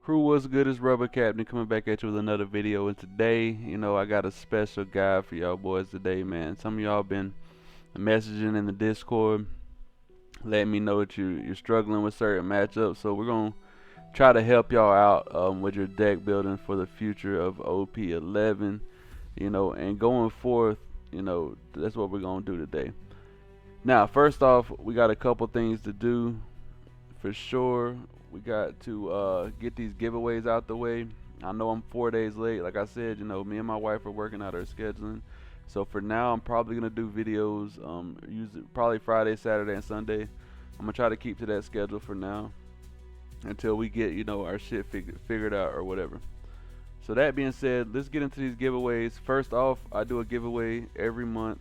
Crew, what's good? It's Rubber Captain coming back at you with another video. And today, I got a special guy for y'all boys today, man. Some of y'all been messaging in the Discord, letting me know that you're struggling with certain matchups. So we're gonna try to help y'all out with your deck building for the future of OP11. And going forth, that's what we're gonna do today. Now, first off, we got a couple things to do for sure. We got to get these giveaways out the way. I know I'm 4 days late. Like I said, me and my wife are working out our scheduling. So for now, I'm probably gonna do videos, usually probably Friday, Saturday, and Sunday. I'm gonna try to keep to that schedule for now until we get our shit figured out or whatever. So that being said, let's get into these giveaways. First off, I do a giveaway every month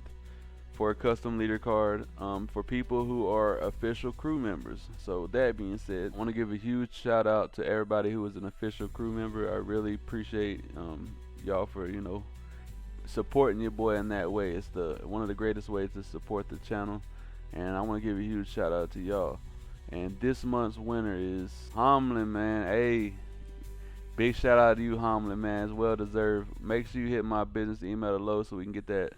for a custom leader card for people who are official crew members. So that being said, I want to give a huge shout out to everybody who is an official crew member. I really appreciate y'all for supporting your boy in that way. It's one of the greatest ways to support the channel, and I want to give a huge shout out to y'all. And this month's winner is Homlin, man. Hey, big shout out to you, Homlin, man. It's well deserved. Make sure you hit my business email below so we can get that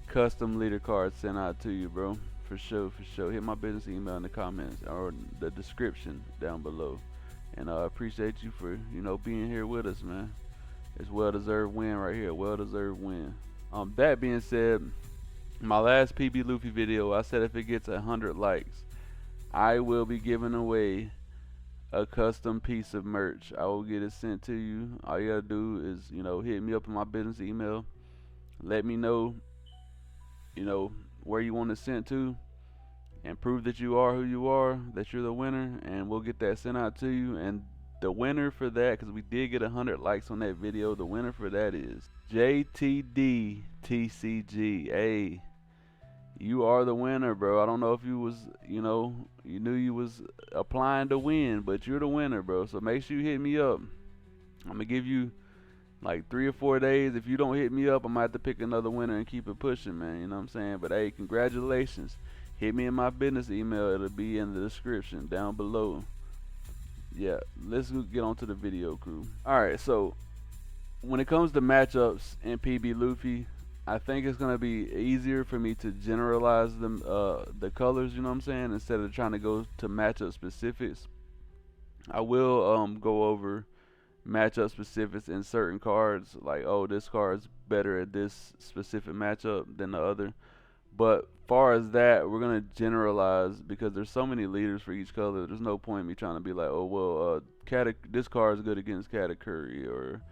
custom leader card sent out to you, bro. For sure. Hit my business email in the comments or the description down below. And I appreciate you for being here with us, man. It's well deserved win right here. Well deserved win. That being said, my last PB Luffy video, I said if it gets 100 likes, I will be giving away a custom piece of merch. I will get it sent to you. All you gotta do is hit me up in my business email. Let me know where you want it sent to, and prove that you are who you are, that you're the winner, and we'll get that sent out to you. And the winner for that, because we did get 100 likes on that video, the winner for that is JTDTCG. Hey, you are the winner, bro. I don't know if you was, you knew you was applying to win, but you're the winner, bro. So make sure you hit me up. I'm gonna give you like 3 or 4 days. If you don't hit me up, I might have to pick another winner and keep it pushing, man. You know what I'm saying? But hey, congratulations. Hit me in my business email. It'll be in the description down below. Yeah, let's get on to the video, crew. Alright, so when it comes to matchups in PB Luffy, I think it's gonna be easier for me to generalize them the colors, you know what I'm saying, instead of trying to go to matchup specifics. I will go over matchup specifics in certain cards, like, oh, this card's better at this specific matchup than the other. But far as that, we're gonna generalize because there's so many leaders for each color. There's no point in me trying to be like, oh well, this card is good against Katakuri, or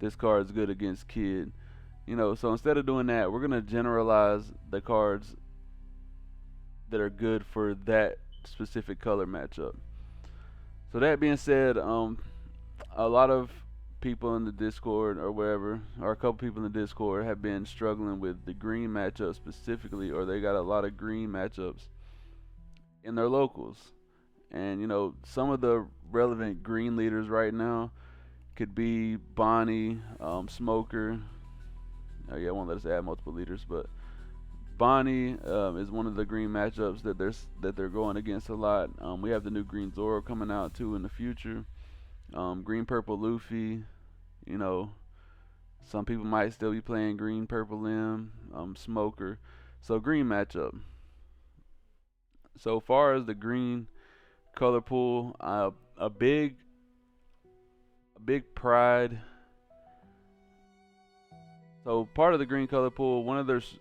this card is good against Kid. So instead of doing that, we're gonna generalize the cards that are good for that specific color matchup. So that being said, a lot of people in the Discord or wherever, or a couple people in the Discord, have been struggling with the green matchup specifically, or they got a lot of green matchups in their locals. And some of the relevant green leaders right now could be Bonnie, Smoker. Oh yeah, I won't let us add multiple leaders, but Bonnie is one of the green matchups that they're going against a lot. We have the new green Zoro coming out too in the future. Green purple Luffy, some people might still be playing green purple Lim, Smoker. So green matchup. So far as the green color pool, a big pride. So part of the green color pool,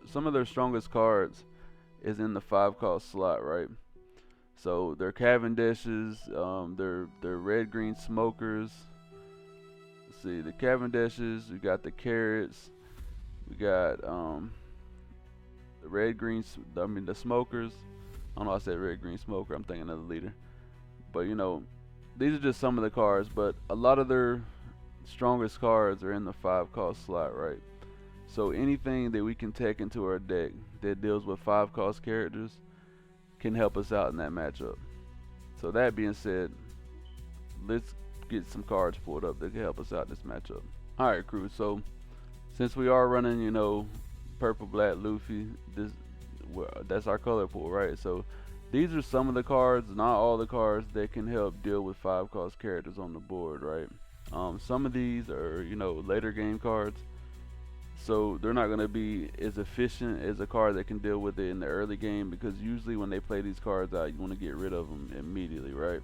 some of their strongest cards is in the 5-cost slot, right? So their Cavendishes, their red green Smokers. Let's see, the Cavendishes, we got the Carrots, we got the red green, the Smokers. I don't know, I said red green Smoker, I'm thinking of the leader. But these are just some of the cards, but a lot of their strongest cards are in the 5-cost slot, right? So anything that we can tech into our deck that deals with 5-cost characters can help us out in that matchup. So that being said, let's get some cards pulled up that can help us out in this matchup. Alright, crew, so since we are running, purple, black, Luffy, that's our color pool, right? So These are some of the cards, not all the cards, that can help deal with 5 cost characters on the board, right? Some of these are, later game cards, so they're not going to be as efficient as a card that can deal with it in the early game, because usually when they play these cards out, you want to get rid of them immediately, right?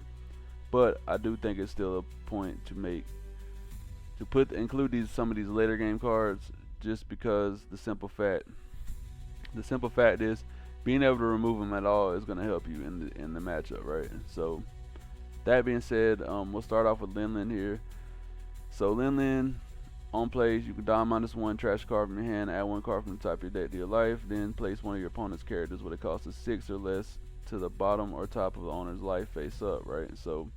But I do think it's still a point to make to include some of these later game cards, just because the simple fact is being able to remove them at all is going to help you in the matchup, right? So that being said, we'll start off with Lin Lin here. So Lin Lin, on plays, you can Don -1, trash a card from your hand, add 1 card from the top of your deck to your life, then place one of your opponent's characters with a cost of 6 or less to the bottom or top of the owner's life face up, right? So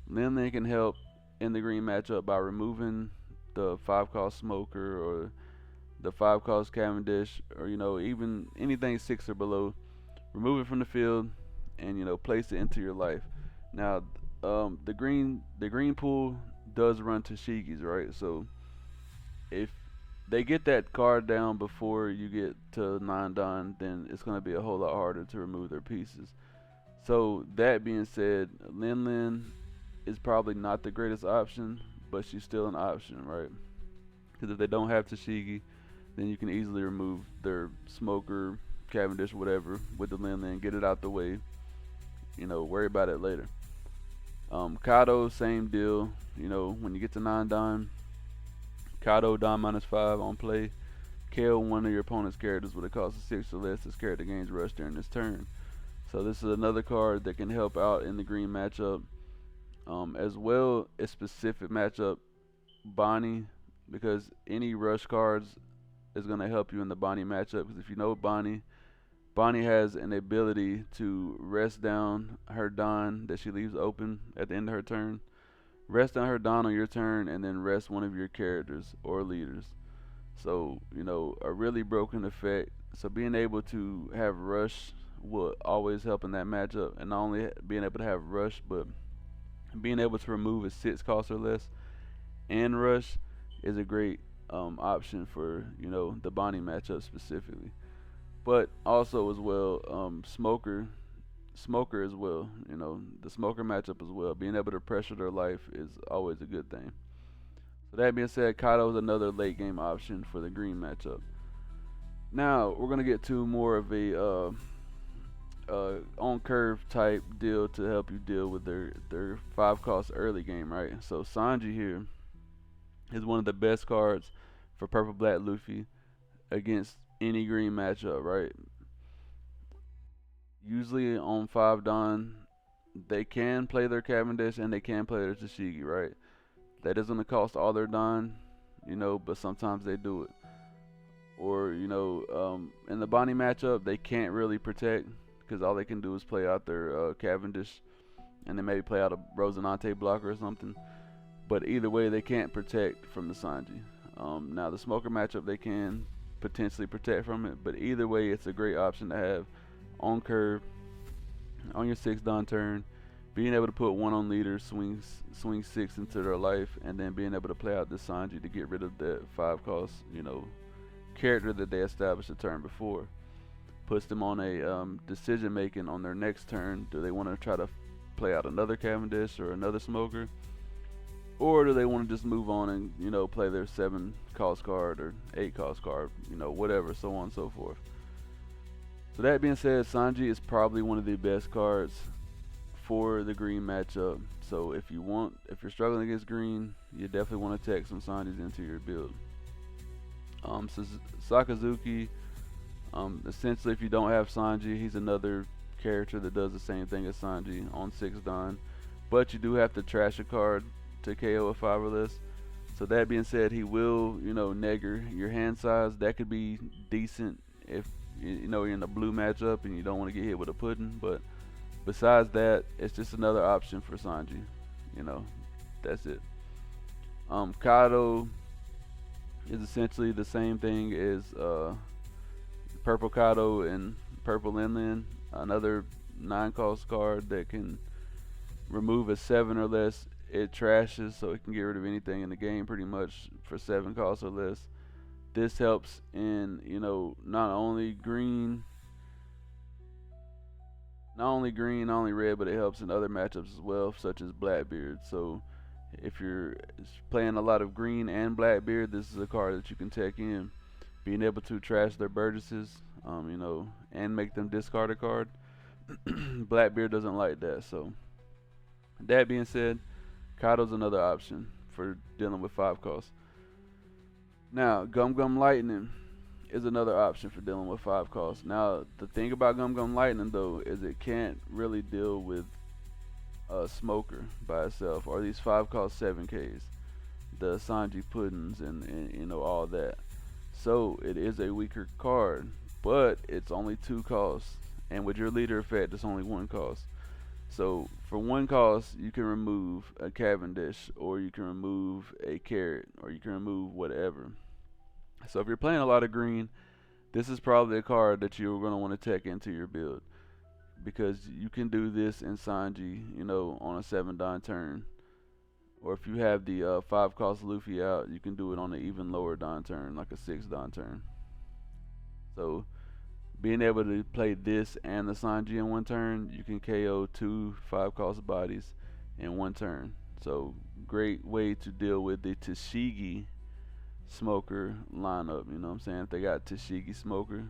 Lin Lin can help in the green matchup by removing the 5 cost smoker or the 5 cost Cavendish, or even anything 6 or below. Remove it from the field and place it into your life. Now, the green pool does run Tashigi's, right? So if they get that card down before you get to 9 Don, then it's going to be a whole lot harder to remove their pieces. So that being said, Lin Lin is probably not the greatest option, but she's still an option, right? Because if they don't have Tashigi, then you can easily remove their smoker, Cavendish, whatever, with the Lin Lin, get it out the way. Worry about it later. Kado, same deal. When you get to 9 Don, Kado Don -5 on play. KO one of your opponent's characters with a cost of 6 or less. This character gains rush during this turn. So this is another card that can help out in the green matchup. As well as specific matchup, Bonnie, because any rush cards is going to help you in the Bonnie matchup. Because if you know Bonnie has an ability to rest down her Don that she leaves open at the end of her turn. Rest down her Don on your turn, and then rest one of your characters or leaders. So, a really broken effect. So being able to have rush will always help in that matchup. And not only being able to have rush, but being able to remove a 6 cost or less and rush is a great option for the Bonnie matchup specifically. But also as well, smoker as well. The smoker matchup as well. Being able to pressure their life is always a good thing. So that being said, Kado is another late game option for the green matchup. Now we're gonna get to more of a on curve type deal to help you deal with their 5 cost early game, right? So Sanji here is one of the best cards for purple black Luffy against any green matchup, right? Usually on 5 Don, they can play their Cavendish and they can play their Tashigi, right? That isn't gonna cost all their Don, but sometimes they do it. Or, in the Bonnie matchup, they can't really protect because all they can do is play out their Cavendish and then maybe play out a Rosinante blocker or something. But either way, they can't protect from the Sanji. Now, the Smoker matchup, they can potentially protect from it, but either way, it's a great option to have on curve, on your 6 Don turn, being able to put one on leader, swing 6 into their life, and then being able to play out the Sanji to get rid of that 5 cost, character that they established the turn before. Puts them on a decision making on their next turn. Do they want to try to play out another Cavendish or another Smoker? Or do they want to just move on and, play their 7 cost card or 8 cost card, whatever, so on and so forth. So that being said, Sanji is probably one of the best cards for the green matchup. So if you're struggling against green, you definitely want to tech some Sanjis into your build. Sakazuki, essentially if you don't have Sanji, he's another character that does the same thing as Sanji on 6 Don. But you do have to trash a card to KO a 5 or less. So that being said, he will, negger your hand size. That could be decent if you're in a blue matchup and you don't want to get hit with a pudding. But besides that, it's just another option for Sanji. That's it. Kado is essentially the same thing as purple Kado and purple Lin Lin. Another 9 cost card that can remove a 7 or less. It trashes, so it can get rid of anything in the game pretty much for 7 costs or less. This helps in, not only green Not only green, not only red, but it helps in other matchups as well, such as Blackbeard. So if you're playing a lot of green and Blackbeard, this is a card that you can tech in. Being able to trash their Burgesses, and make them discard a card. Blackbeard doesn't like that. So that being said, Kaido's another option for dealing with 5 costs. Now, Gum Gum Lightning is another option for dealing with 5 costs. Now, the thing about Gum Gum Lightning though is it can't really deal with a Smoker by itself, or these 5 cost 7Ks, the Sanji Puddings and all that. So it is a weaker card, but it's only 2 costs, and with your leader effect, it's only 1 cost. So for 1 cost, you can remove a Cavendish, or you can remove a Carrot, or you can remove whatever. So if you're playing a lot of green, this is probably a card that you're going to want to tech into your build, because you can do this in Sanji, on a 7 Don turn. Or if you have the 5 cost Luffy out, you can do it on an even lower Don turn, like a 6 Don turn. So being able to play this and the Sanji in 1 turn, you can KO 2 5 cost bodies in 1 turn. So great way to deal with the Tashigi Smoker lineup. You know what I'm saying? If they got Tashigi Smoker,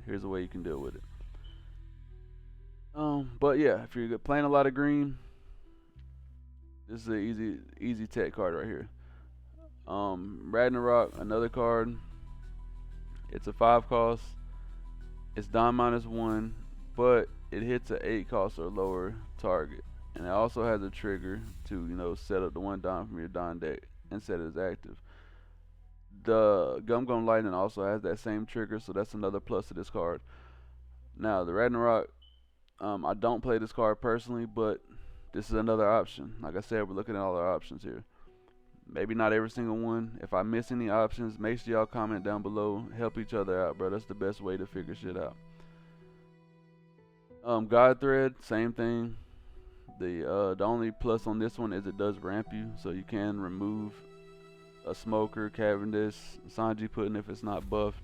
here's a way you can deal with it. But yeah, if you're playing a lot of green, this is an easy tech card right here. Ragnarok, another card. It's a 5 cost. It's Don -1, but it hits a 8 cost or lower target. And it also has a trigger to, set up the 1 Don from your Don deck and set it as active. The Gum Gum Lightning also has that same trigger, so that's another plus to this card. Now, the Ragnarok, I don't play this card personally, but this is another option. Like I said, we're looking at all our options here. Maybe not every single one. If I miss any options, make sure y'all comment down below. Help each other out, bro. That's the best way to figure shit out. God Thread, same thing. The only plus on this one is it does ramp you, so you can remove a Smoker, Cavendish, Sanji Pudding if it's not buffed.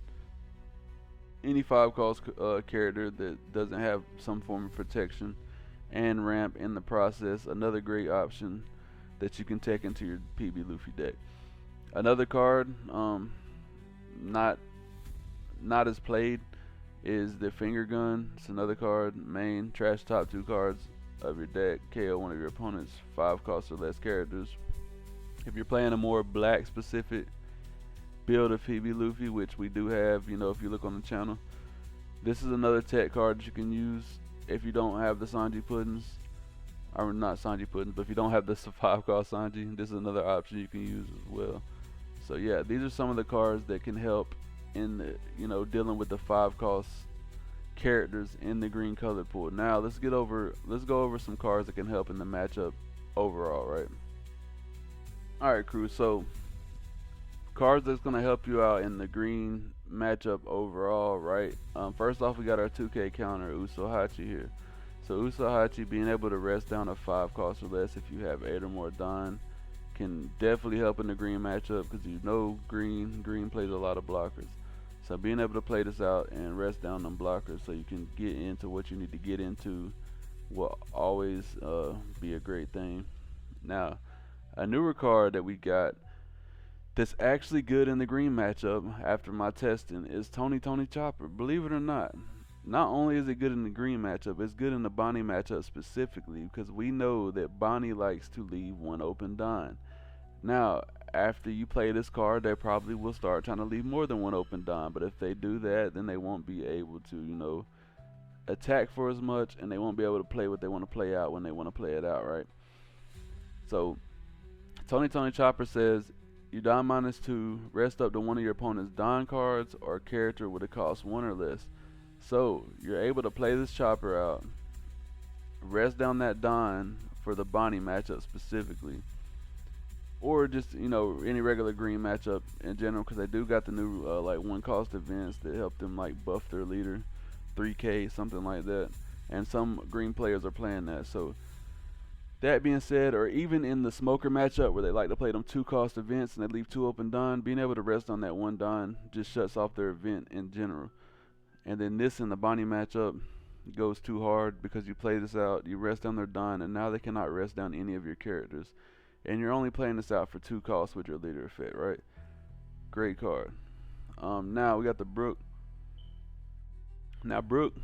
Any 5 cost character that doesn't have some form of protection, and ramp in the process. Another great option that you can take into your PB Luffy deck. Another card, not as played, is the Finger Gun. It's another card, main, trash top 2 cards of your deck, KO one of your opponent's 5 cost or less characters. If you're playing a more black specific build of PB Luffy, which we do have, if you look on the channel, this is another tech card that you can use if you don't have the Sanji Puddings. Or not Sanji Puddings, but if you don't have this 5 cost Sanji, this is another option you can use as well. So yeah, these are some of the cards that can help in the, dealing with the 5 cost characters in the green colored pool. Now let's go over some cards that can help in the matchup overall, right? Alright crew, so cards that's gonna help you out in the green matchup overall, right? First off, we got our 2K counter Usohachi here. So Usohachi being able to rest down a 5 cost or less if you have 8 or more Don can definitely help in the green matchup, because green plays a lot of blockers. So being able to play this out and rest down them blockers so you can get into what you need to get into will always be a great thing. Now, a newer card that we got that's actually good in the green matchup after my testing is Tony Chopper. Believe it or not only is it good in the green matchup, it's good in the Bonnie matchup specifically, because we know that Bonnie likes to leave 1 open Don. Now, after you play this card, they probably will start trying to leave more than 1 open Don, but if they do that, then they won't be able to, attack for as much, and they won't be able to play what they want to play out when they want to play it out, right? So, Tony Chopper says, you Don -2, rest up to one of your opponent's Don cards or character with a cost 1 or less. So you're able to play this Chopper out, rest down that Don for the Bonnie matchup specifically, or just any regular green matchup in general, because they do got the new like 1 cost events that help them like buff their leader, 3K, something like that, and some green players are playing that. So that being said, or even in the Smoker matchup where they like to play them 2 cost events and they leave 2 open Don, being able to rest on that 1 Don just shuts off their event in general. And then this in the Bonnie matchup, goes too hard because you play this out, you rest down their Don, and now they cannot rest down any of your characters. And you're only playing this out for 2 costs with your leader effect, right? Great card. Now we got the Brook. Now Brook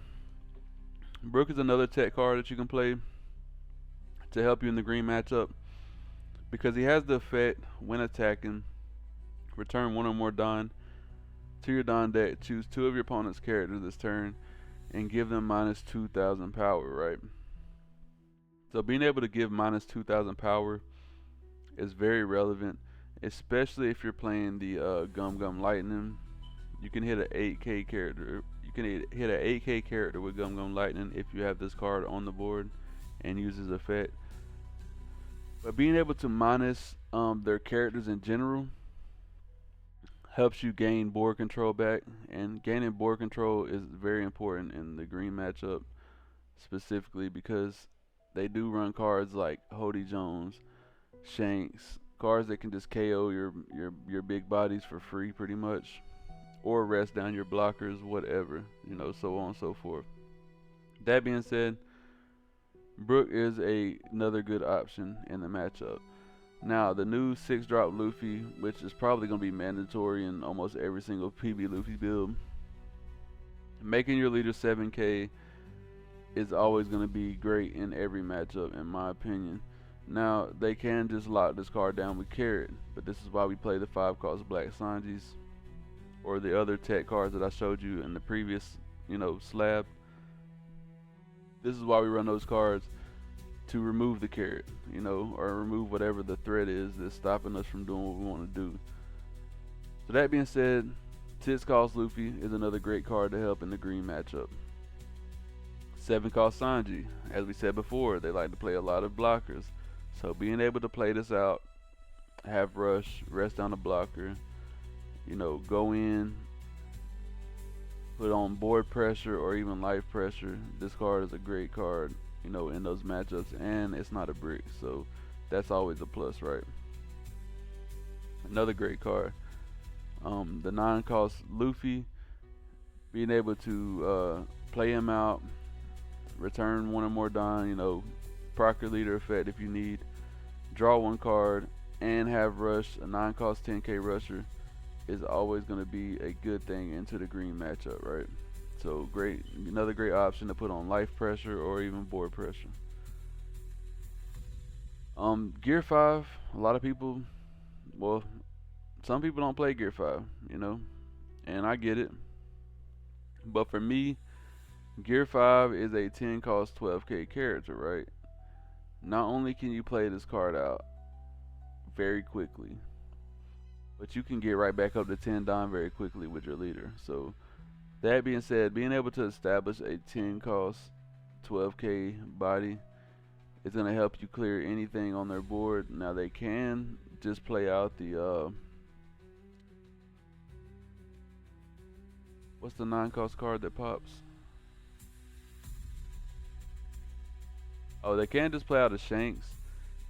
is another tech card that you can play to help you in the green matchup because he has the effect when attacking, return one or more Don to your Don deck, choose 2 of your opponent's characters this turn, and give them minus 2,000 power, right? So being able to give minus 2,000 power is very relevant, especially if you're playing the Gum Gum Lightning. You can hit an 8k character. You can hit an 8k character with Gum Gum Lightning if you have this card on the board and use his effect. But being able to minus their characters in general helps you gain board control back, and gaining board control is very important in the green matchup, specifically because they do run cards like Hody Jones, Shanks, cards that can just KO your big bodies for free pretty much, or rest down your blockers, whatever, so on and so forth. That being said, Brook is another good option in the matchup. Now, the new 6-drop Luffy, which is probably going to be mandatory in almost every single PB Luffy build, making your leader 7k is always going to be great in every matchup, in my opinion. Now, they can just lock this card down with Carrot, but this is why we play the 5-cost Black Sanjis, or the other tech cards that I showed you in the previous, slab. This is why we run those cards, to remove the carrot, or remove whatever the threat is that's stopping us from doing what we want to do. So that being said, 6-cost Luffy is another great card to help in the green matchup. 7-cost Sanji, as we said before, they like to play a lot of blockers. So being able to play this out, have rush, rest down a blocker, go in, put on board pressure or even life pressure. This card is a great card, in those matchups, and it's not a brick, so that's always a plus, right? Another great card, the 9-cost Luffy, being able to play him out, return one or more Don, proc your leader effect if you need, draw 1 card, and have rush, a 9-cost 10k rusher, is always going to be a good thing into the green matchup, right? So great, another great option to put on life pressure or even board pressure. Gear 5, a lot of people, well, some people don't play Gear 5, and I get it. But for me, Gear 5 is a 10 cost 12k character, right? Not only can you play this card out very quickly, but you can get right back up to 10 Don very quickly with your leader. So that being said, being able to establish a 10 cost 12k body is going to help you clear anything on their board. Now they can just play out the what's the 9-cost card that pops? Oh, they can just play out a Shanks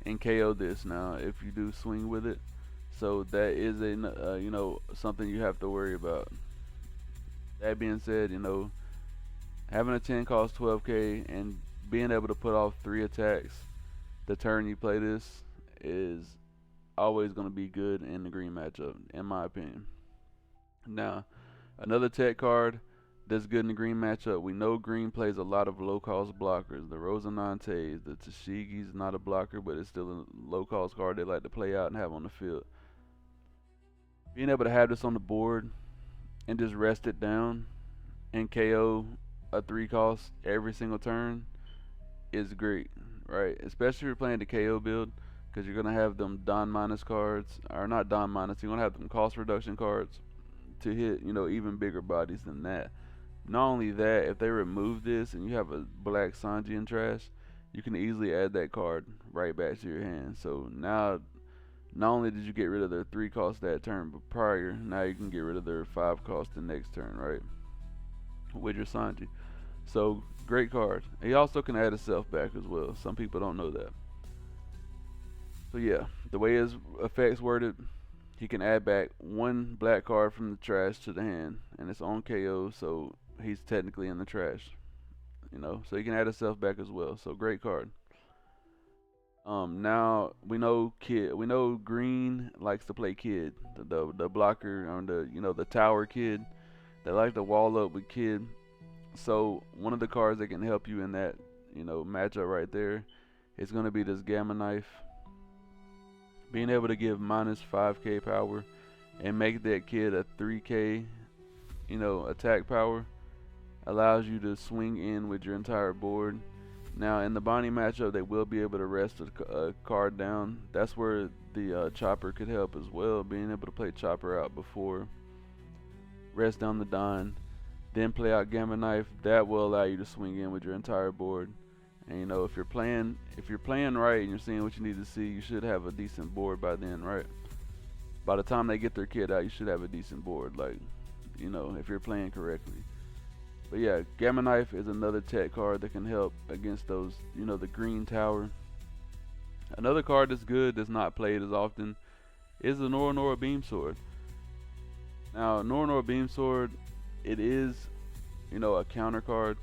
and KO this now if you do swing with it. So that is a something you have to worry about. That being said, having a 10 cost 12k and being able to put off 3 attacks the turn you play this is always going to be good in the green matchup, in my opinion. Now, another tech card that's good in the green matchup, we know green plays a lot of low cost blockers. The Rosinantes, the Tashigi's not a blocker, but it's still a low cost card they like to play out and have on the field. Being able to have this on the board and just rest it down and KO a 3 cost every single turn is great, right? Especially if you're playing the KO build, because you're going to have them Don minus cards, or not Don minus, you're going to have them cost reduction cards to hit, even bigger bodies than that. Not only that, if they remove this and you have a black Sanji in trash, you can easily add that card right back to your hand. So now, not only did you get rid of their 3 cost that turn but prior, now you can get rid of their 5 cost the next turn, right? With your Sanji. So, great card. He also can add himself back as well. Some people don't know that. So yeah, the way his effects worded, he can add back 1 black card from the trash to the hand, and it's on KO, so he's technically in the trash. so you can add itself back as well. So great card. Now we know Green likes to play Kid, the blocker on the tower Kid. They like to wall up with Kid. So one of the cards that can help you in that matchup right there is going to be this Gamma Knife. Being able to give minus 5k power and make that Kid a 3k attack power allows you to swing in with your entire board. Now in the Bonnie matchup, they will be able to rest a card down. That's where the Chopper could help as well. Being able to play Chopper out before, rest down the Don, then play out Gamma Knife. That will allow you to swing in with your entire board. And if you're playing right and you're seeing what you need to see, you should have a decent board by then, right? By the time they get their Kid out, you should have a decent board. Like, if you're playing correctly. But yeah, Gamma Knife is another tech card that can help against those, the green tower. Another card that's good, that's not played as often, is the Nora Nora Beam Sword. Now, Nora Nora Beam Sword, it is, a counter card,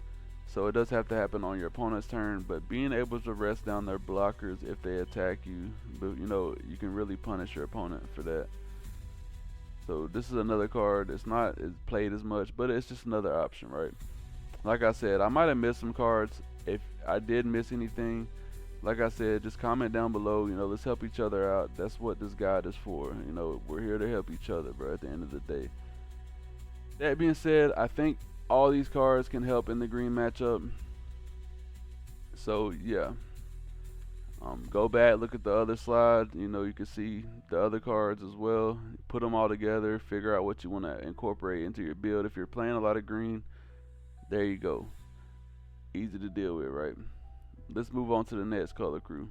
so it does have to happen on your opponent's turn. But being able to rest down their blockers if they attack you, but you can really punish your opponent for that. So this is another card. It's not as played as much, but it's just another option, right? Like I said, I might have missed some cards. If I did miss anything, like I said, just comment down below. Let's help each other out. That's what this guide is for. We're here to help each other, bro, at the end of the day. That being said, I think all these cards can help in the green matchup. So yeah. Go back, look at the other slide. You can see the other cards as well. Put them all together, figure out what you want to incorporate into your build. If you're playing a lot of green, there you go. Easy to deal with, right? Let's move on to the next color, crew.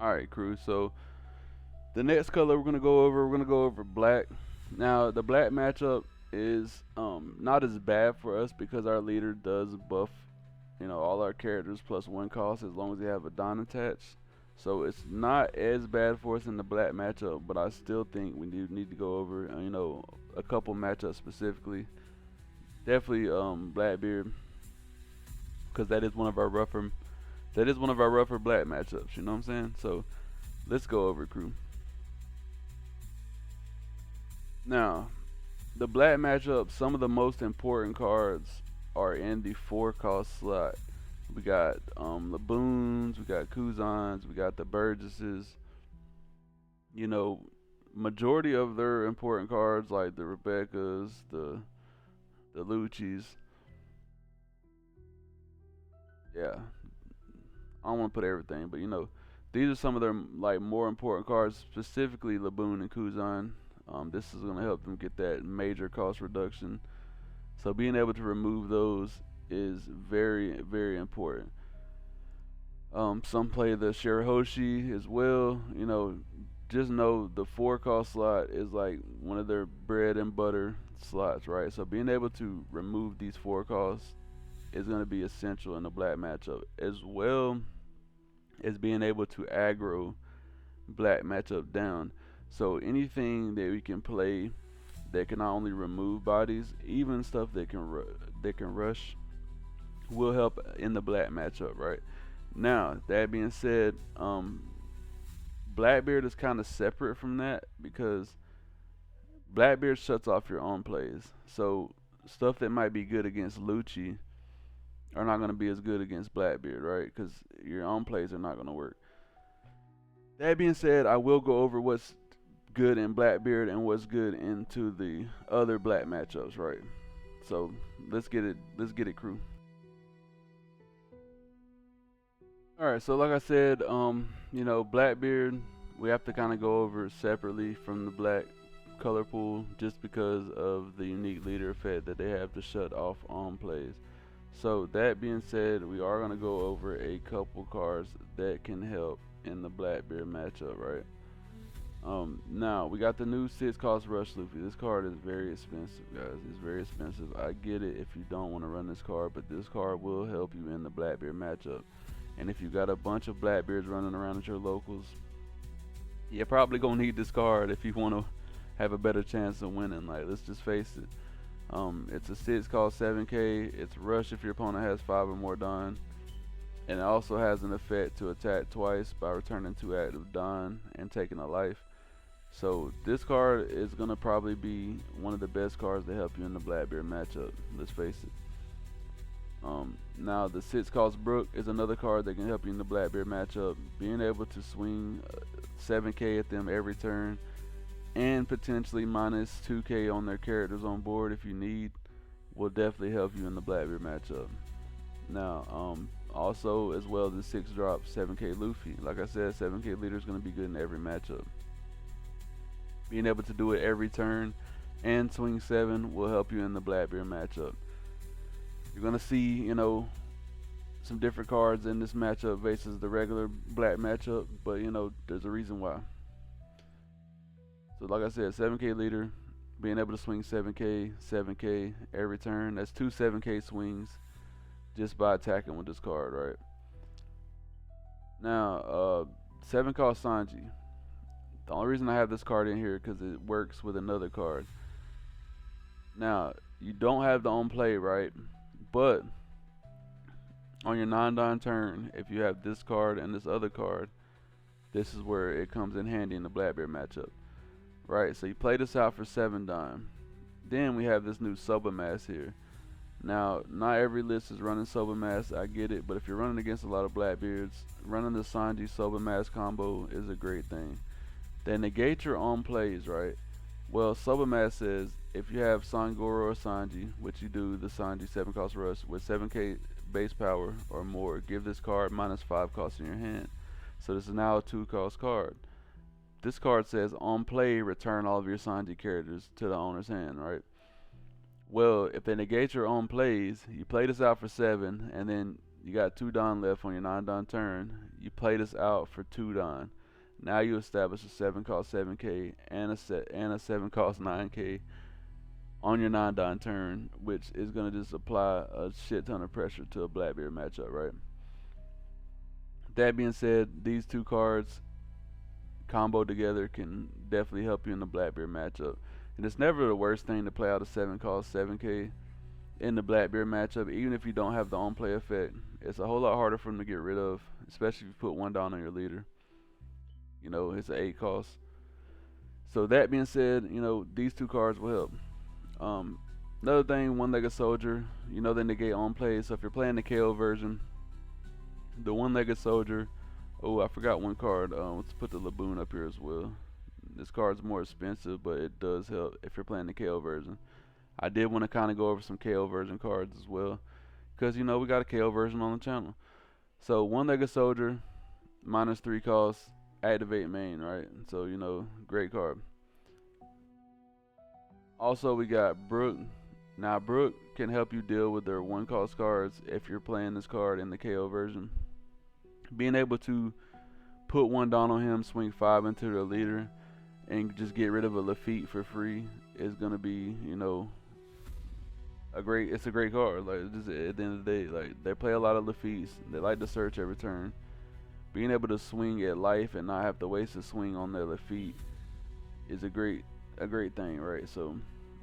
Alright, crew, so the next color we're going to go over black. Now, the black matchup is not as bad for us because our leader does buff all our characters plus 1 cost as long as they have a Don attached. So it's not as bad for us in the black matchup, but I still think we need to go over a couple matchups specifically. Definitely Blackbeard, because that is one of our rougher black matchups, you know what I'm saying? So let's go over, crew. Now, the black matchup, some of the most important cards are in the 4 cost slot. We got Laboons, we got Kuzans, we got the Burgesses. Majority of their important cards like the Rebeccas, the Luccis. Yeah, I don't want to put everything, but these are some of their more important cards, specifically Laboon and Kuzan. This is gonna help them get that major cost reduction. So being able to remove those is very, very important. Some play the Shirahoshi as well. Just know the 4 cost slot is like one of their bread and butter slots, right? So being able to remove these 4 costs is going to be essential in the black matchup, as well as being able to aggro black matchup down. So anything that we can play that can not only remove bodies, even stuff that can rush, will help in the black matchup, right? Now, that being said, Blackbeard is kind of separate from that because Blackbeard shuts off your own plays. So stuff that might be good against Lucci are not going to be as good against Blackbeard, right? Because your own plays are not going to work. That being said, I will go over what's good in Blackbeard and what's good into the other black matchups, right? So let's get it, crew. Alright, so like I said, Blackbeard, we have to kind of go over separately from the black color pool just because of the unique leader effect that they have to shut off on plays. So that being said, we are going to go over a couple cards that can help in the Blackbeard matchup, right? Now we got the new 6 cost Rush Luffy. This card is very expensive, guys. It's very expensive. I get it if you don't want to run this card, but this card will help you in the Blackbeard matchup. And if you got a bunch of Blackbeards running around at your locals, you're probably gonna need this card if you want to have a better chance of winning. Like, let's just face it. It's a 6 cost 7k. It's rush if your opponent has 5 or more Don. And it also has an effect to attack twice by returning 2 active Don and taking a life. So this card is going to probably be one of the best cards to help you in the Blackbeard matchup. Let's face it. Now the 6 cost Brook is another card that can help you in the Blackbeard matchup. Being able to swing 7k at them every turn and potentially minus 2k on their characters on board if you need will definitely help you in the Blackbeard matchup. Now, also as well, the 6 drop 7k Luffy. Like I said, 7k leader is going to be good in every matchup. Being able to do it every turn and swing 7 will help you in the Blackbeard matchup. You're going to see, some different cards in this matchup versus the regular black matchup, but there's a reason why. So like I said, 7k leader, being able to swing 7k every turn. That's 2 7k swings just by attacking with this card, right? Now, 7 cost Sanji. The only reason I have this card in here because it works with another card. Now, you don't have the on play, right? But on your non-don turn, if you have this card and this other card, this is where it comes in handy in the Blackbeard matchup. Right, so you play this out for 7 Don. Then we have this new Soba Mask here. Now, not every list is running Soba Mask, I get it, but if you're running against a lot of Blackbeards, running the Sanji Soba Mask combo is a great thing. They negate your own plays, right? Well, Soba Mask says if you have Sangoro or Sanji, which you do, the Sanji 7 cost rush with 7k base power or more, give this card minus 5 cost in your hand. So this is now a 2 cost card. This card says on play, return all of your Sanji characters to the owner's hand, right? Well, if they negate your own plays, you play this out for 7, and then you got 2 Don left on your 9 Don turn. You play this out for 2 Don. Now you establish a 7 cost 7k and a 7 cost 9k on your 9 Don turn, which is gonna just apply a shit ton of pressure to a Blackbeard matchup, right? That being said, these 2 cards combo together can definitely help you in the Blackbeard matchup. And it's never the worst thing to play out a 7 cost 7k in the Blackbeard matchup, even if you don't have the on play effect. It's a whole lot harder for them to get rid of, especially if you put 1 down on your leader. It's an 8 cost. So that being said, these 2 cards will help. Another thing, one-legged soldier, they negate on play. So if you're playing the KO version, the one-legged soldier. Oh, I forgot one card. Let's put the Laboon up here as well. This card's more expensive, but it does help if you're playing the KO version. I did want to kind of go over some KO version cards as well, because we got a KO version on the channel. So one-legged soldier, minus 3 costs, activate main, right? So great card. Also, we got Brook. Now Brook can help you deal with their 1 cost cards if you're playing this card in the KO version. Being able to put 1 Don on him, swing 5 into the leader, and just get rid of a Lafitte for free is gonna be, it's a great card. Like, just at the end of the day, like, they play a lot of Lafittes. They like to search every turn. Being able to swing at life and not have to waste a swing on their Lafitte is a great thing, right? So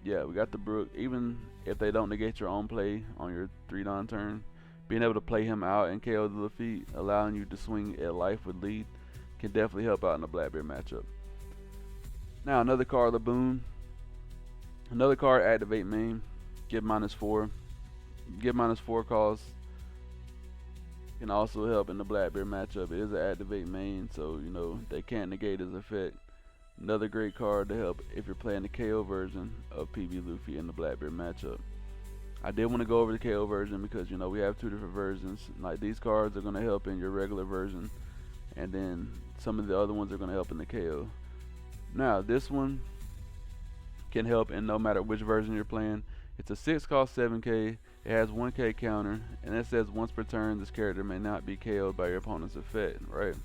yeah, we got the Brook. Even if they don't negate your own play on your 3 Don turn, being able to play him out and KO the Lafitte, allowing you to swing at life with lead, can definitely help out in the Blackbeard matchup. Now another card, Laboon. Another card, activate main. Give minus 4. Give minus 4 costs. Can also help in the Blackbeard matchup. It is an activate main, so they can't negate his effect. Another great card to help if you're playing the KO version of PB Luffy in the Blackbeard matchup. I did want to go over the KO version because we have 2 different versions. Like, these cards are going to help in your regular version, and then some of the other ones are going to help in the KO. Now this one can help in no matter which version you're playing. It's a 6 cost 7k. It has 1k counter, and it says once per turn this character may not be KO'd by your opponent's effect, right?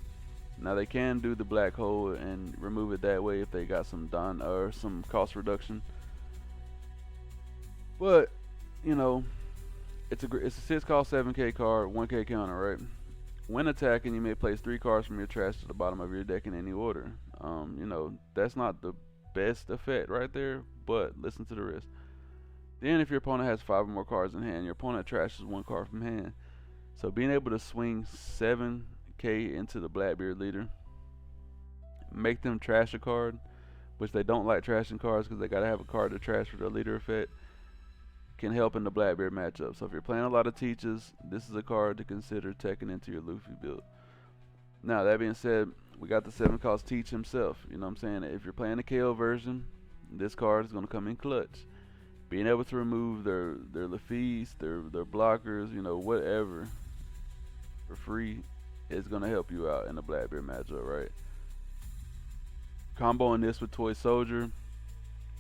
Now they can do the black hole and remove it that way if they got some Don or some cost reduction. But it's a 6 cost 7k card, 1k counter, right? When attacking, you may place 3 cards from your trash to the bottom of your deck in any order. That's not the best effect right there, but listen to the rest. Then if your opponent has 5 or more cards in hand, your opponent trashes 1 card from hand. So being able to swing 7k into the Blackbeard leader, make them trash a card, which they don't like trashing cards because they gotta have a card to trash for their leader effect, can help in the Blackbeard matchup. So if you're playing a lot of teachers, this is a card to consider taking into your Luffy build. Now that being said, we got the 7 cost Teach himself. You know what I'm saying? If you're playing the KO version, this card is gonna come in clutch. Being able to remove their Luffy's, their blockers, you know, whatever, for free is gonna help you out in the Blackbeard matchup, right? Comboing this with Toy Soldier,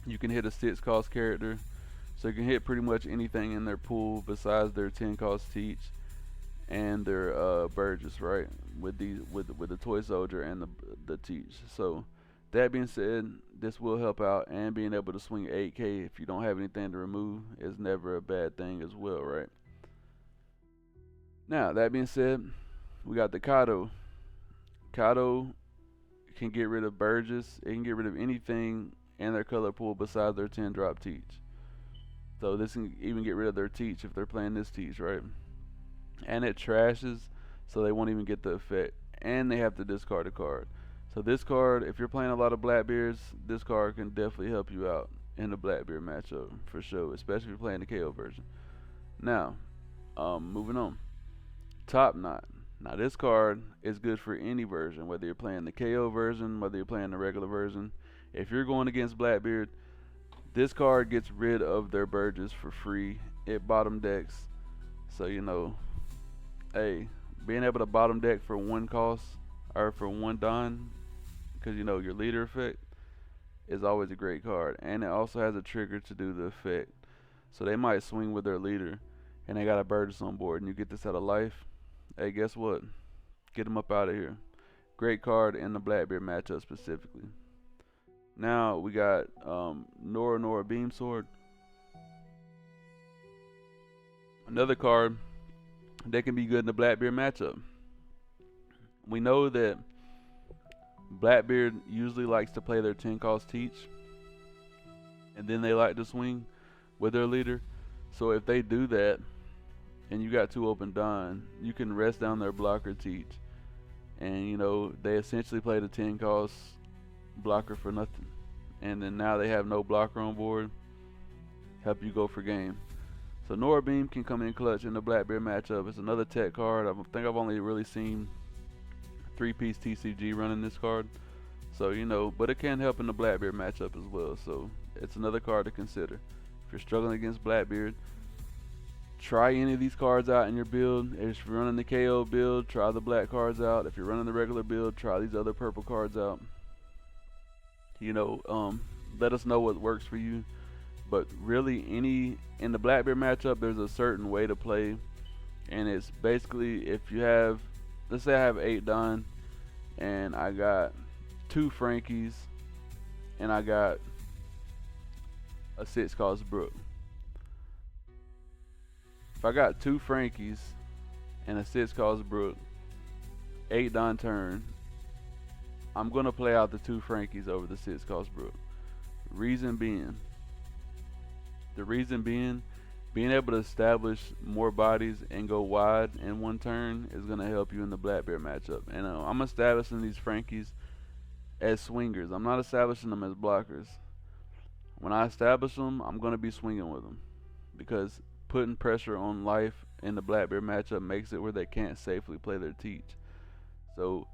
you can hit a 6 cost character, so you can hit pretty much anything in their pool besides their 10 cost Teach and their Burgess, right? With the Toy Soldier and the Teach. So that being said, this will help out, and being able to swing 8k if you don't have anything to remove is never a bad thing as well, right? Now that being said, we got the Kado. Kado can get rid of Burgess. It can get rid of anything in their color pool besides their 10-drop Teach. So this can even get rid of their Teach if they're playing this Teach, right? And it trashes, so they won't even get the effect. And they have to discard a card. So this card, if you're playing a lot of Blackbeards, this card can definitely help you out in the Blackbeard matchup for sure, especially if you're playing the KO version. Now, moving on. Top Knot. Now this card is good for any version, whether you're playing the KO version, whether you're playing the regular version. If you're going against Blackbeard, this card gets rid of their Burgess for free. It bottom decks, so you know, hey, being able to bottom deck for 1 cost or for 1 Don, because you know your leader effect is always a great card, and it also has a trigger to do the effect. So they might swing with their leader, and they got a Burgess on board, and you get this out of life. Hey, guess what? Get them up out of here. Great card in the Blackbeard matchup specifically. Now we got Nora Beam Sword. Another card that can be good in the Blackbeard matchup. We know that Blackbeard usually likes to play their 10 cost Teach, and then they like to swing with their leader. So if they do that, and you got 2 open Don, you can rest down their blocker Teach, and you know they essentially play the 10 cost blocker for nothing, and then now they have no blocker on board, help you go for game. So Nora Beam can come in clutch in the Blackbeard matchup. It's another tech card. I think I've only really seen 3-piece TCG running this card, so you know, but it can help in the Blackbeard matchup as well. So it's another card to consider. If you're struggling against Blackbeard, try any of these cards out in your build. If you're running the KO build, try the black cards out. If you're running the regular build, try these other purple cards out. You know, let us know what works for you. But really, in the Blackbeard matchup, there's a certain way to play, and it's basically if you have, let's say I have 8 Don, and I got 2 Frankies, and I got a 6-cost Brook. If I got 2 Frankies and a 6-cost Brook, 8 Don turn, I'm gonna play out the 2 Frankies over the 6-cost Brook. The reason being, being able to establish more bodies and go wide in 1 turn is gonna help you in the Blackbeard matchup. And I'm establishing these Frankies as swingers. I'm not establishing them as blockers. When I establish them, I'm gonna be swinging with them, because putting pressure on life in the Blackbeard matchup makes it where they can't safely play their Teach. So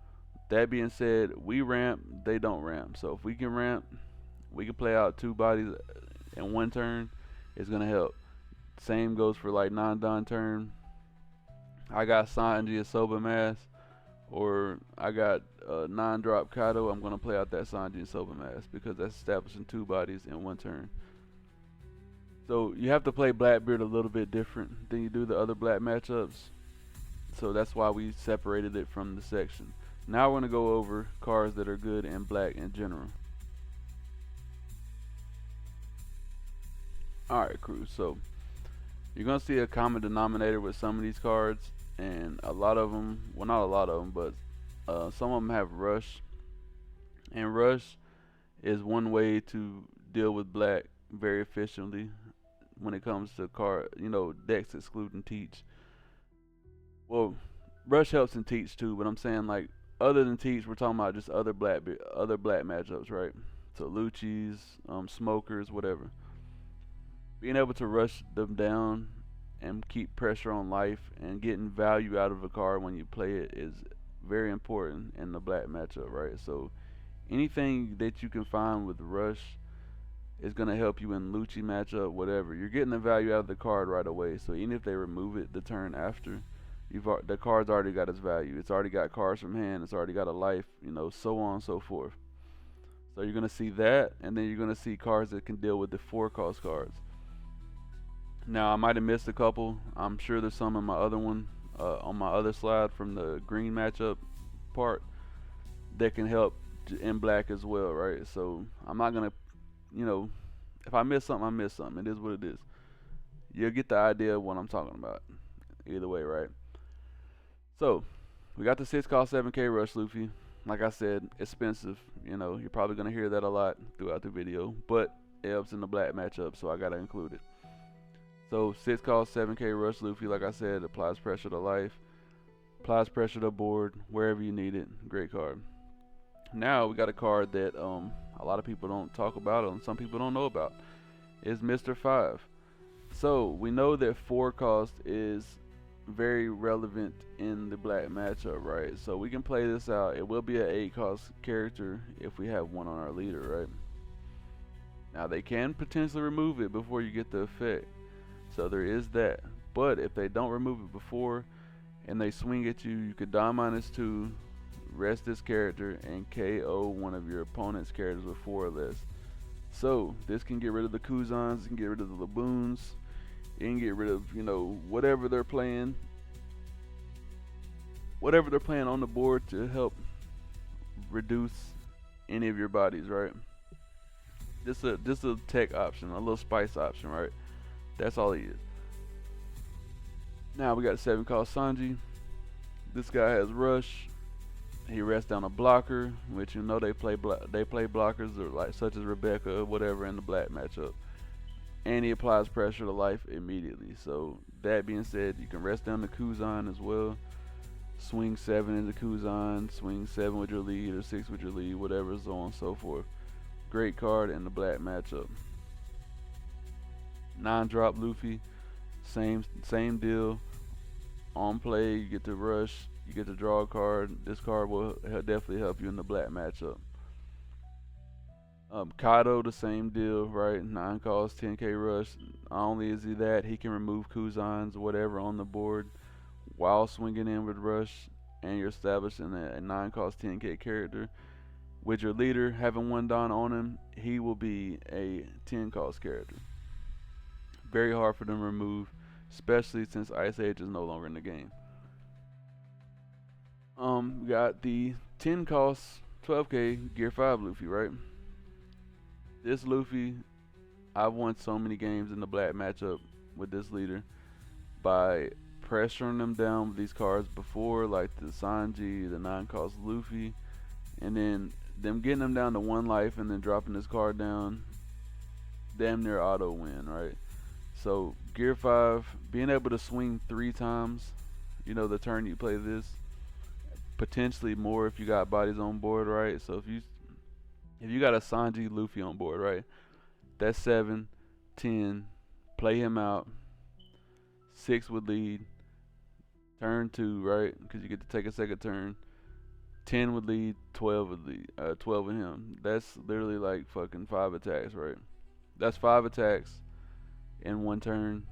that being said, we ramp, they don't ramp. So if we can ramp, we can play out 2 bodies in 1 turn. It's gonna help. Same goes for like 9 Don turn. I got Sanji Asoba Mask, or I got 9-drop Kaido. I'm gonna play out that Sanji Asoba Mask because that's establishing 2 bodies in 1 turn. So you have to play Blackbeard a little bit different than you do the other black matchups. So that's why we separated it from the section. Now we're gonna go over cards that are good in black in general. Alright, crew, so you're gonna see a common denominator with some of these cards, and a lot of them, well, not a lot of them, but some of them have Rush, and Rush is one way to deal with black very efficiently when it comes to decks excluding Teach. Well, Rush helps in Teach too, but I'm saying like other than Teach, we're talking about just other black matchups, right? So Lucci's, Smokers, whatever. Being able to rush them down and keep pressure on life and getting value out of a card when you play it is very important in the black matchup, right? So anything that you can find with Rush is gonna help you in Lucci matchup, whatever. You're getting the value out of the card right away. So even if they remove it the turn after, the card's already got its value. It's already got cards from hand. It's already got a life. So on and so forth. So you're gonna see that, and then you're gonna see cards that can deal with the 4-cost cards. Now I might have missed a couple. I'm sure there's some in my other one, on my other slide from the green matchup part that can help in black as well, right? So I'm not gonna, if I miss something, I miss something. It is what it is. You'll get the idea of what I'm talking about. Either way, right? So we got the 6-cost 7K Rush Luffy. Like I said, expensive. You're probably gonna hear that a lot throughout the video, but it helps in the black matchup, so I gotta include it. So 6-cost 7K Rush Luffy, like I said, applies pressure to life, applies pressure to board wherever you need it. Great card. Now we got a card that a lot of people don't talk about and some people don't know about. Is Mr. 5. So we know that 4 cost is very relevant in the black matchup, right? So we can play this out. It will be an 8-cost character if we have one on our leader, right? Now they can potentially remove it before you get the effect. So there is that. But if they don't remove it before and they swing at you, you could die -2, rest this character, and KO one of your opponent's characters with 4 or less. So this can get rid of the Kuzans, it can get rid of the Laboons, it can get rid of, whatever they're playing. Whatever they're playing on the board to help reduce any of your bodies, right? Just a tech option, a little spice option, right? That's all he is. Now we got 7-cost Sanji. This guy has Rush. He rests down a blocker, which they play blockers or like such as Rebecca or whatever in the black matchup. And he applies pressure to life immediately. So that being said, you can rest down the Kuzan as well. Swing 7 into Kuzan, swing 7 with your lead or 6 with your lead, whatever, so on and so forth. Great card in the black matchup. 9-drop Luffy, same deal. On play, you get to rush, you get to draw a card. This card will definitely help you in the black matchup. Kaido, the same deal, right? 9-cost 10K rush. Not only is he that, he can remove Kuzans or whatever on the board while swinging in with rush, and you're establishing a 9-cost 10K character. With your leader having 1 Don on him, he will be a 10-cost character. Very hard for them to remove, especially since Ice Age is no longer in the game. We got the 10-cost 12K Gear 5 Luffy, right? This Luffy, I've won so many games in the black matchup with this leader by pressuring them down with these cards before, like the Sanji, the 9-cost Luffy, and then them getting them down to 1 life and then dropping this card down. Damn near auto win, right? So Gear 5, being able to swing 3 times, the turn you play this, potentially more if you got bodies on board, right? So if you got a Sanji Luffy on board, right, that's 7, 10, play him out, 6 would lead, turn 2, right, because you get to take a second turn, 10 would lead, 12 would lead, 12 with him. That's literally like fucking 5 attacks, right? That's 5 attacks in 1 turn,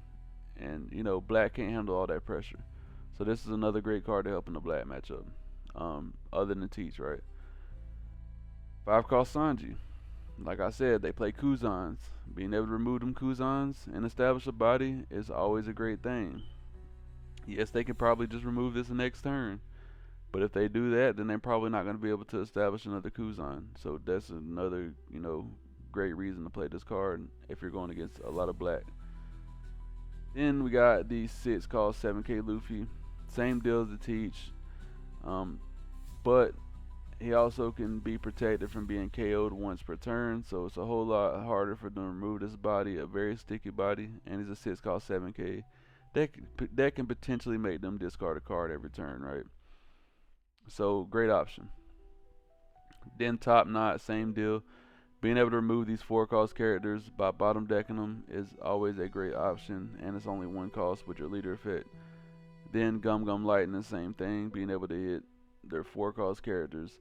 and black can't handle all that pressure. So this is another great card to help in the black matchup, other than Teach, right? 5-cost Sanji. Like I said, they play Kuzans. Being able to remove them Kuzans and establish a body is always a great thing. Yes, they could probably just remove this the next turn, but if they do that, then they're probably not going to be able to establish another Kuzan. So that's another, great reason to play this card if you're going against a lot of black. Then we got the 6-cost 7K Luffy. Same deal as the Teach, but He also can be protected from being KO'd once per turn, so it's a whole lot harder for them to remove this body, a very sticky body, and his assist cost 7k. That can potentially make them discard a card every turn, right? So great option. Then top knot, same deal. Being able to remove these 4-cost characters by bottom decking them is always a great option, and it's only 1 cost with your leader effect. Then Gum Gum Lightning, same thing, being able to hit their 4-cost characters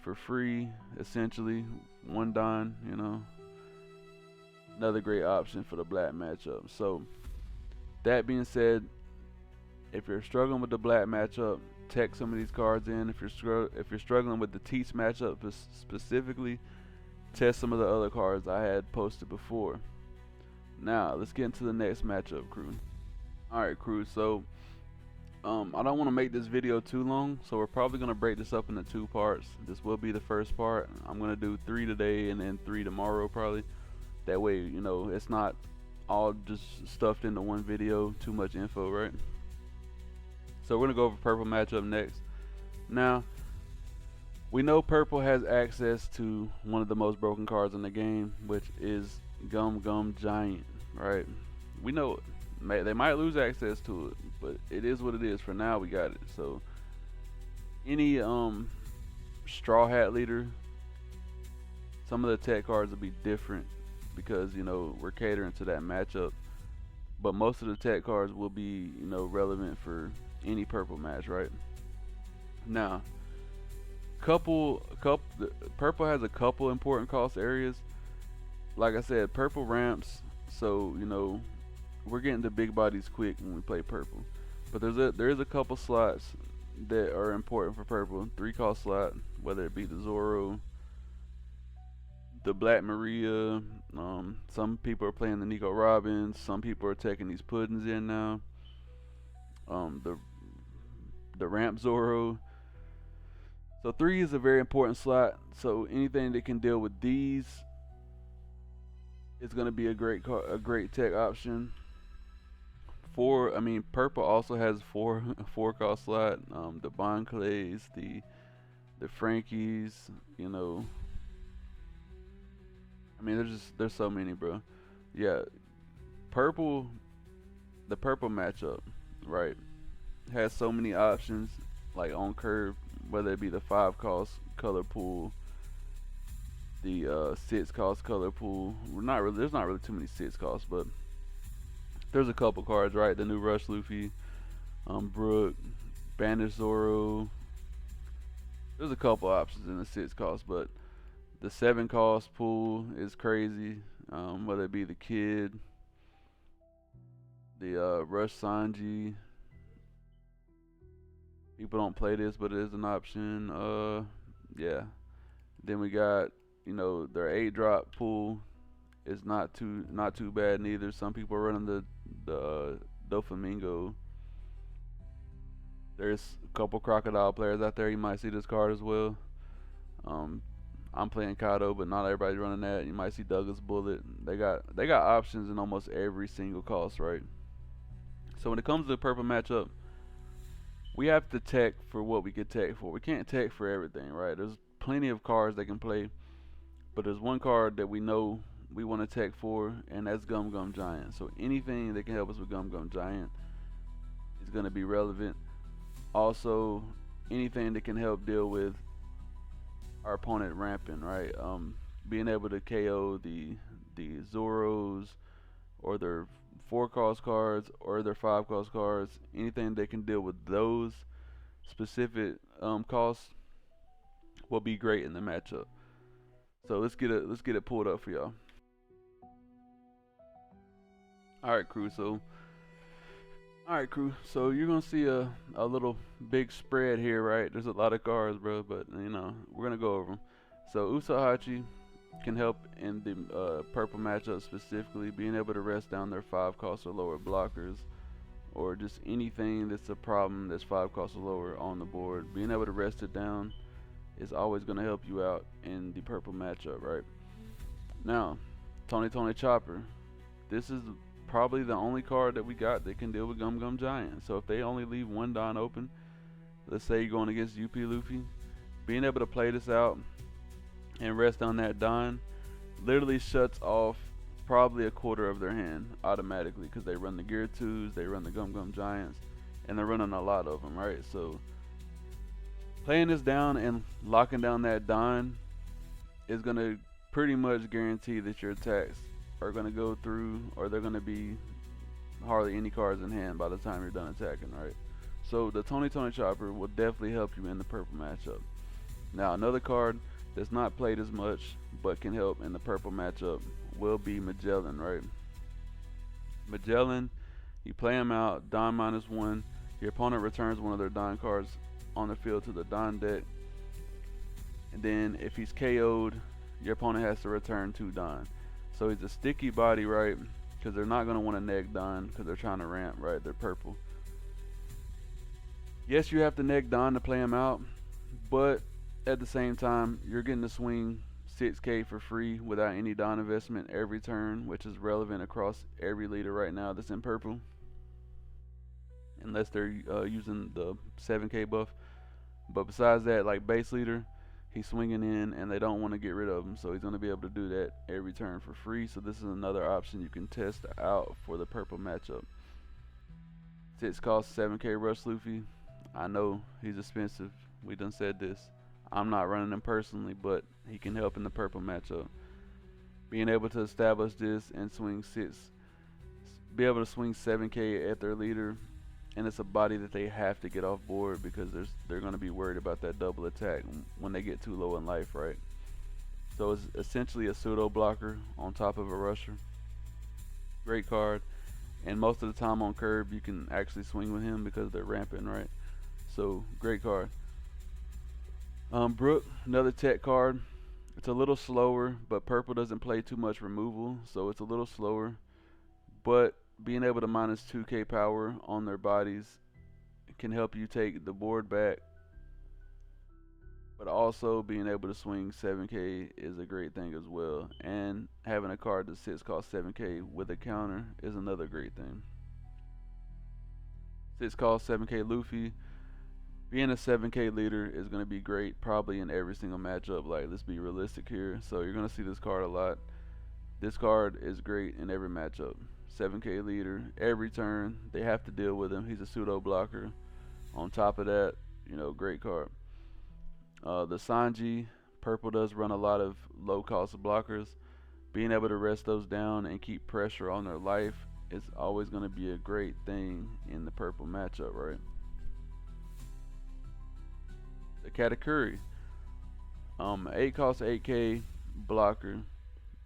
for free, essentially 1 Don, you know. Another great option for the black matchup. So that being said, if you're struggling with the black matchup, tech some of these cards in. If you're struggling with the Teach matchup specifically, test some of the other cards I had posted before. Now let's get into the next matchup, crew. Alright, crew, so I don't want to make this video too long, so we're probably going to break this up into 2 parts. This will be the first part. I'm going to do 3 today and then 3 tomorrow probably. That way, you know, it's not all just stuffed into one video, too much info, right? So we're going to go over purple matchup next. Now, we know purple has access to one of the most broken cards in the game, which is Gum Gum Giant, right? We know it. They might lose access to it, but it is what it is. For now, we got it. So any straw hat leader, some of the tech cards will be different because, you know, we're catering to that matchup. But most of the tech cards will be, you know, relevant for any purple match, right? Now, purple has a couple important cost areas. Like I said, purple ramps, so, you know, we're getting the big bodies quick when we play purple. But there is a couple slots that are important for purple. 3-cost slot, whether it be the Zoro, the Black Maria. Some people are playing the Nico Robins. Some people are taking these puddings in now. The ramp Zoro. So 3 is a very important slot. So anything that can deal with these is going to be a great tech option. Purple also has 4-cost slot. The Bon Clays, the Frankies, you know. I mean, there's so many, bro. Yeah, the purple matchup, right, has so many options, like on curve, whether it be the 5-cost color pool, the 6-cost color pool. There's not really too many 6-costs, but there's a couple cards, right? The new Rush Luffy, Brook, Banish Zoro. There's a couple options in the 6-cost, but the 7-cost pool is crazy. Whether it be the Kid, the Rush Sanji. People don't play this, but it is an option. Yeah. Then we got, you know, their 8-drop pool is not too bad neither. Some people are running the Doflamingo. There's a couple crocodile players out there. You might see this card as well. I'm playing Kaido, but not everybody's running that. You might see Douglas Bullet. They got options in almost every single cost, right? So when it comes to the purple matchup, we have to tech for what we can tech for. We can't tech for everything, right? There's plenty of cards they can play, but there's one card that we know we want to tech for, and that's Gum Gum Giant. So anything that can help us with Gum Gum Giant is going to be relevant. Also, anything that can help deal with our opponent ramping, right? Being able to KO the Zoros or their 4-cost cards or their 5-cost cards, anything that can deal with those specific costs will be great in the matchup. So let's get it pulled up for y'all. Alright, crew, so you're gonna see a little big spread here, right? There's a lot of cards, bro, but you know, we're gonna go over them. So Usahachi can help in the purple matchup, specifically being able to rest down their 5-cost or lower blockers, or just anything that's a problem that's 5-cost or lower on the board. Being able to rest it down is always gonna help you out in the purple matchup, right? Now, Tony Chopper. This is probably the only card that we got that can deal with Gum Gum Giant. So if they only leave 1 Don open, let's say you're going against UP Luffy, Being able to play this out and rest on that Don literally shuts off probably a quarter of their hand automatically because they run the Gear 2s, they run the Gum Gum Giants, and they're running a lot of them, right? So playing this down and locking down that Don is going to pretty much guarantee that your attacks are going to go through, or they're going to be hardly any cards in hand by the time you're done attacking, right? So the Tony Tony Chopper will definitely help you in the purple matchup. Now another card that's not played as much but can help in the purple matchup will be Magellan, right? Magellan, you play him out, Don -1. Your opponent returns one of their Don cards on the field to the Don deck. And then if he's KO'd, your opponent has to return 2 Don. So he's a sticky body, right? Because they're not going to want to neg Don because they're trying to ramp, right? They're purple. Yes, you have to neg Don to play him out, but at the same time, you're getting to swing 6k for free without any Don investment every turn, which is relevant across every leader right now that's in purple. Unless they're using the 7k buff. But besides that, like base leader, he's swinging in and they don't want to get rid of him, so he's going to be able to do that every turn for free. So this is another option you can test out for the purple matchup. 6 cost 7k rush Luffy. I know he's expensive. We done said this. I'm not running him personally, but he can help in the purple matchup. Being able to establish this and swing 6, be able to swing 7k at their leader, and it's a body that they have to get off board because they're going to be worried about that double attack when they get too low in life, right? So it's essentially a pseudo blocker on top of a rusher. Great card, and most of the time on curb you can actually swing with him because they're ramping, right? So great card. Brook, another tech card. It's a little slower, but purple doesn't play too much removal, so it's a little slower. But being able to minus 2k power on their bodies can help you take the board back. But also being able to swing 7k is a great thing as well. And having a card that 6 cost 7k with a counter is another great thing. 6 cost 7k Luffy. Being a 7k leader is going to be great probably in every single matchup. Like, let's be realistic here. So you're going to see this card a lot. This card is great in every matchup. 7k leader, every turn they have to deal with him. He's a pseudo blocker. On top of that, you know, great card. The Sanji, purple does run a lot of low cost blockers. Being able to rest those down and keep pressure on their life is always going to be a great thing in the purple matchup, right? The Katakuri, 8 cost 8k blocker.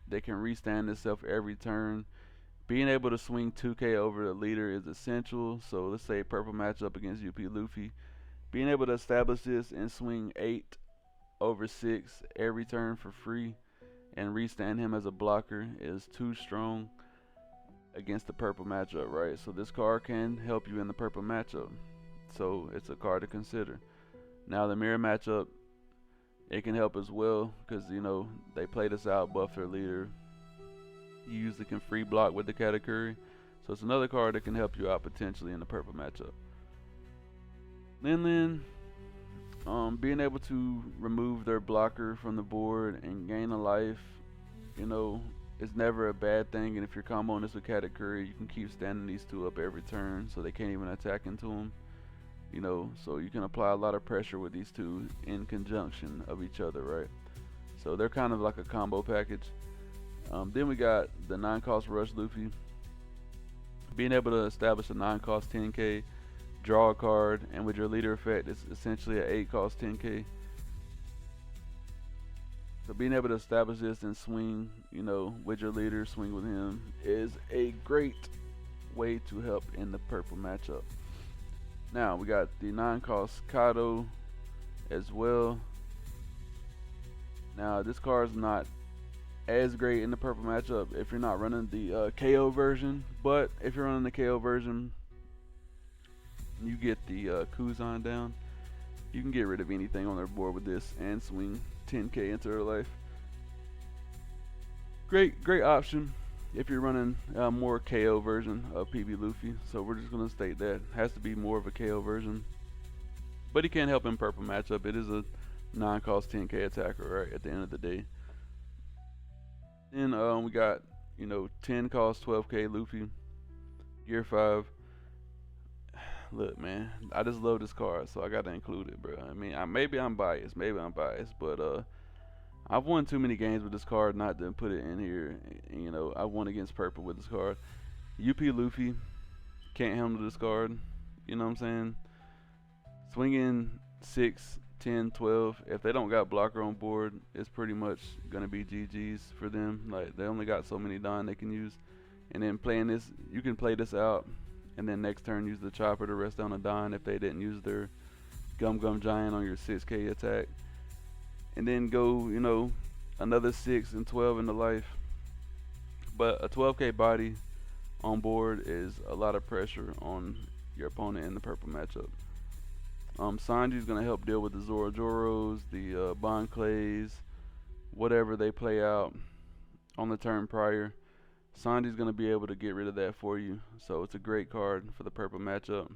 They can restand itself every turn. Being able to swing 2k over the leader is essential. So let's say purple matchup against UP Luffy. Being able to establish this and swing 8 over 6 every turn for free and restand him as a blocker is too strong against the purple matchup, right? So this card can help you in the purple matchup. So it's a card to consider. Now the mirror matchup, it can help as well because, you know, they play this out, buff their leader. You usually can free block with the Katakuri. So it's another card that can help you out potentially in the purple matchup. Lin, being able to remove their blocker from the board and gain a life, you know, is never a bad thing. And if you're comboing this with Katakuri, you can keep standing these 2 up every turn so they can't even attack into them. You know, so you can apply a lot of pressure with these 2 in conjunction of each other, right? So they're kind of like a combo package. Then we got the 9 cost rush Luffy. Being able to establish a 9 cost 10k, draw a card, and with your leader effect, it's essentially an 8 cost 10k. So being able to establish this and swing, you know, with your leader, swing with him, is a great way to help in the purple matchup. Now we got the 9 cost Kado as well. Now this card's not as great in the purple matchup if you're not running the KO version, but if you're running the KO version, you get the Kuzan down. You can get rid of anything on their board with this and swing 10k into their life. Great option if you're running a more KO version of PB Luffy. So we're just going to state that has to be more of a KO version, but he can help in purple matchup. It is a 9 cost 10k attacker, right? At the end of the day. Then we got 10 cost 12k Luffy, Gear 5. Look, man, I just love this card, so I gotta include it, bro. I mean, maybe I'm biased, but I've won too many games with this card not to put it in here. I won against purple with this card. UP Luffy can't handle this card. You know what I'm saying? Swinging 6, 10, 12. If they don't got blocker on board, it's pretty much gonna be GG's for them. Like they only got so many Don they can use, and then playing this, you can play this out, and then next turn use the chopper to rest down a Don if they didn't use their Gum Gum Giant on your 6k attack, and then go another 6 and 12 into life. But a 12k body on board is a lot of pressure on your opponent in the purple matchup. Sanji's going to help deal with the Zorojoros, the Bon Clays, whatever they play out on the turn prior. Sanji's going to be able to get rid of that for you. So it's a great card for the purple matchup.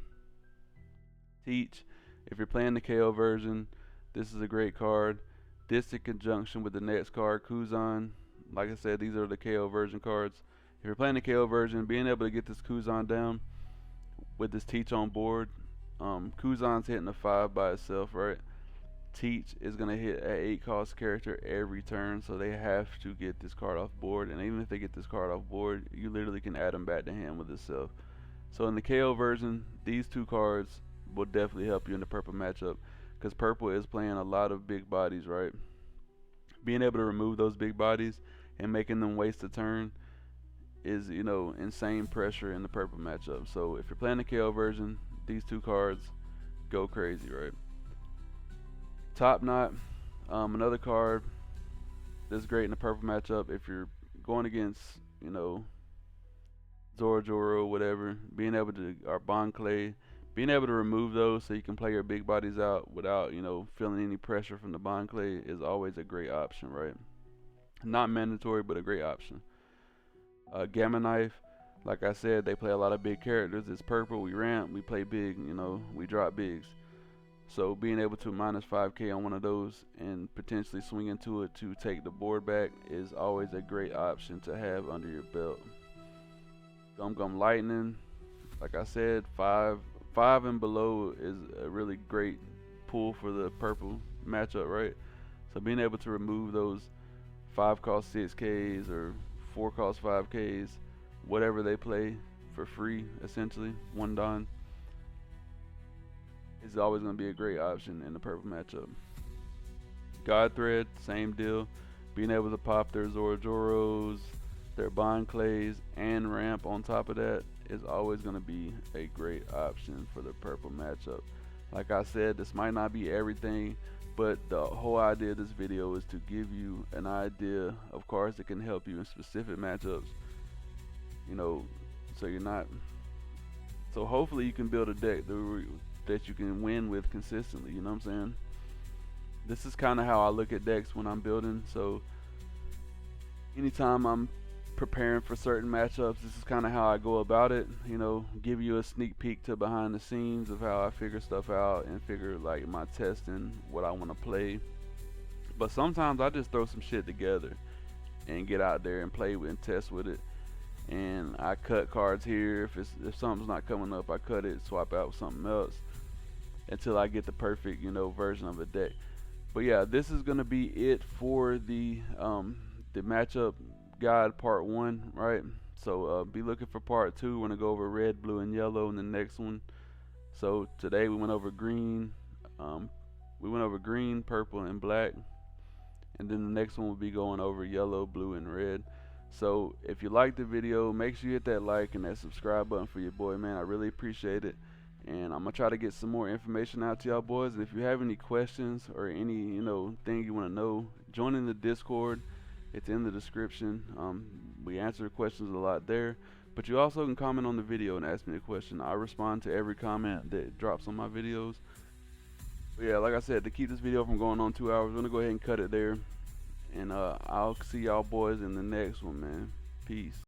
Teach, if you're playing the KO version, this is a great card. This in conjunction with the next card, Kuzan. Like I said, these are the KO version cards. If you're playing the KO version, being able to get this Kuzan down with this Teach on board, Kuzan's hitting a 5 by itself, right? Teach is going to hit an 8 cost character every turn, so they have to get this card off board. And even if they get this card off board, you literally can add them back to hand with itself. So in the KO version, these two cards will definitely help you in the purple matchup, because purple is playing a lot of big bodies, right? Being able to remove those big bodies and making them waste a turn is, insane pressure in the purple matchup. So if you're playing the KO version, these two cards go crazy, right? Top Knot, another card that's great in the purple matchup. If you're going against, Zorojoro, whatever, being able to, or Bon Clay, being able to remove those so you can play your big bodies out without, feeling any pressure from the Bon Clay is always a great option, right? Not mandatory, but a great option. Gamma Knife, like I said, they play a lot of big characters. It's purple, we ramp, we play big, we drop bigs. So being able to minus 5k on one of those and potentially swing into it to take the board back is always a great option to have under your belt. Gum Gum Lightning, like I said, 5 and below is a really great pull for the purple matchup, right? So being able to remove those 5 cost 6Ks or 4 cost 5Ks, whatever they play for free, essentially, one Don, is always going to be a great option in the purple matchup. God Thread, same deal. Being able to pop their Zorojoros, their Bon Clays, and ramp on top of that is always going to be a great option for the purple matchup. Like I said, this might not be everything, but the whole idea of this video is to give you an idea of cards that can help you in specific matchups. So you're not. So hopefully you can build a deck that you can win with consistently. You know what I'm saying? This is kind of how I look at decks when I'm building. So anytime I'm preparing for certain matchups, this is kind of how I go about it. Give you a sneak peek to behind the scenes of how I figure stuff out and figure like my testing, what I want to play. But sometimes I just throw some shit together and get out there and play with and test with it. And I cut cards here. If something's not coming up, I cut it, swap out with something else until I get the perfect, version of a deck. But yeah, this is gonna be it for the matchup guide part 1, right? So be looking for part 2. We're gonna go over red, blue, and yellow in the next one. So today we went over green, purple, and black, and then the next one will be going over yellow, blue, and red. So if you liked the video, make sure you hit that like and that subscribe button for your boy, man. I really appreciate it. And I'm gonna try to get some more information out to y'all boys. And if you have any questions or any thing you want to know, join in the Discord. It's in the description. We answer questions a lot there, but you also can comment on the video and ask me a question. I respond to every comment that drops on my videos. But yeah, like I said, to keep this video from going on 2 hours, we're gonna go ahead and cut it there. And I'll see y'all boys in the next one, man. Peace.